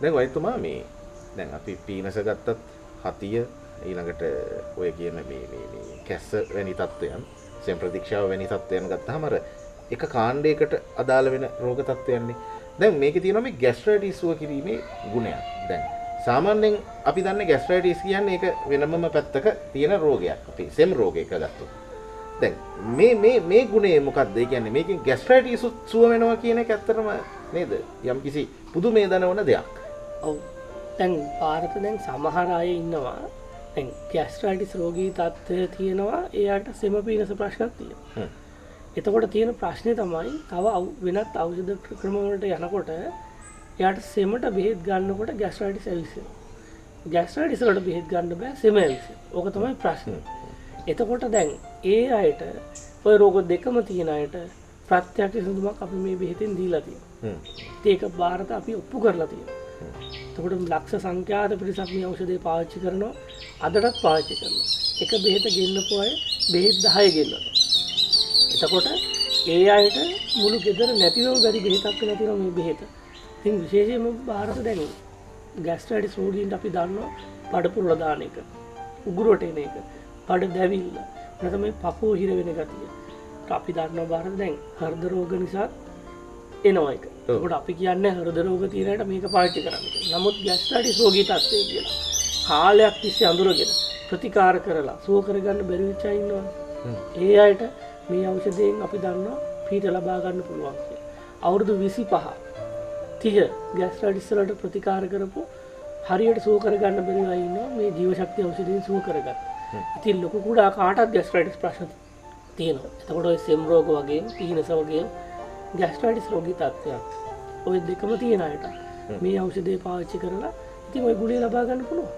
දැන් වෛද්‍යතුමා මේ දැන් අපි පීනස ගත්තත් හතිය ඊළඟට ඔය කියන මේ කැස්ස වැනි තත්ත්වයන් සෙම් ප්‍රතික්ෂාව වැනි තත්ත්වයන් ගත්තාම අර එක කාණ්ඩයකට අදාළ වෙන රෝග තත්ත්වයන්නේ. දැන් මේකේ තියෙනවා මේ ગેස්ට්‍රයිටිස් සුව කිරීමේ ගුණයක්. දැන් සාමාන්‍යයෙන් අපි දන්නේ ગેස්ට්‍රයිටිස් කියන්නේ ඒක වෙනමම පැත්තක තියෙන රෝගයක්. අපි සෙම් රෝගයක ගත්තොත්. දැන් මේ ගුණය මොකක්ද? ඒ කියන්නේ මේකෙන් ગેස්ට්‍රයිටිස් සුව වෙනවා කියන එක ඇත්තටම නේද? යම්කිසි පුදුමේ දනවන දෙයක්. ඔව්. දැන් ಭಾರತ දැන් සමහර අය ඉන්නවා. දැන් ગેස්ට්‍රයිටිස් රෝගී තත්ත්වය තියෙනවා. එයාට සෙම පීනස ප්‍රශ්නක් තියෙනවා. එතකොට තියෙන ප්‍රශ්නේ තමයි තව වෙනත් ඖෂධ ක්‍රම වලට යනකොට එයාට සෙමට බෙහෙත් ගන්නකොට ગેස්ට්‍රයිටිස් ඇවිස්සෙනවා. ગેස්ට්‍රයිටිස් වලට බෙහෙත් ගන්න බෑ සෙම ඇවිස්සෙනවා. ඕක තමයි ප්‍රශ්නේ. එතකොට දැන් ඒ අයට ඔය රෝග දෙකම තියෙන අයට ප්‍රත්‍යක්ෂ විසඳුමක් අපි මේ බෙහෙතෙන් දීලා තියෙනවා. ඒක ಭಾರತ අපි ඔප්පු කරලා තියෙනවා. එතකොට ලක්ෂ සංඛ්‍යාත පිරිසක් මේ ඖෂධය පාවිච්චි කරනවා. අදටත් පාවිච්චි කරනවා. එක බෙහෙත ගෙන්නපු අය බෙහෙත් 10 ගෙන්නනවා. එතකොට ඒ අයට මුළු ගෙදර නැතිවම බැරි බෙහෙතක් නැතිවම මේ බෙහෙත. ඉතින් විශේෂයෙන්ම ಭಾರತ දැන් ગેස්ට්‍රයිටිස් රෝගීන්ට අපි දන්නවා බඩ පුරලා දාන එක, උගුරට එන එක, බඩ දැවිල්ල, නැත්නම් මේ පපුව හිර වෙන ගතිය. අපි දන්නවා ಭಾರತ දැන් හෘද රෝග නිසා එනවා එක. ඒකට අපි කියන්නේ හෘද රෝග තියෙන අයට මේක පාවිච්චි කරන්න කියලා. නමුත් ગેස්ට්‍රයිටිස් රෝගී තත්ත්වය කියලා කාලයක් තිස්සේ අඳුරගෙන ප්‍රතිකාර කරලා සුව කරගන්න බැරි වෙච්ච අය ඉන්නවනේ. ඒ අයට මේ ඖෂධයෙන් අපි දන්නවා පීඩ ලබා ගන්න පුළුවන් කියලා. අවුරුදු 25 30 ગેස්ට්‍රයිටිස් වලට ප්‍රතිකාර කරපු හරියට සුව කරගන්න බැරි අය ඉන්නවා මේ ජීවශක්ති ඖෂධයෙන් සුව කරගන්න. ඉතින් ලොකු කුඩා කාටත් ગેස්ට්‍රයිටිස් ප්‍රශ්න තියෙනවා. එතකොට ඔය සෙම් රෝග වගේ, පීනස වගේ ગેස්ට්‍රයිටිස් රෝගී තත්ත්වයක් ඔය දෙකම තියෙන අයට මේ ඖෂධය පාවිච්චි කරලා ඉතින් ඔය ගුණය ලබා ගන්න පුළුවන්.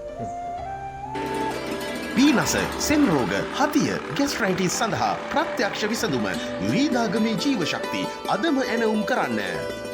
පීනස, සෙම් රෝග, හතිය, ગેස්ට්‍රයිටිස් සඳහා ප්‍රත්‍යක්ෂ විසඳුම විවිධාගමේ ජීව ශක්ති අදම එනවුම් කරන්න.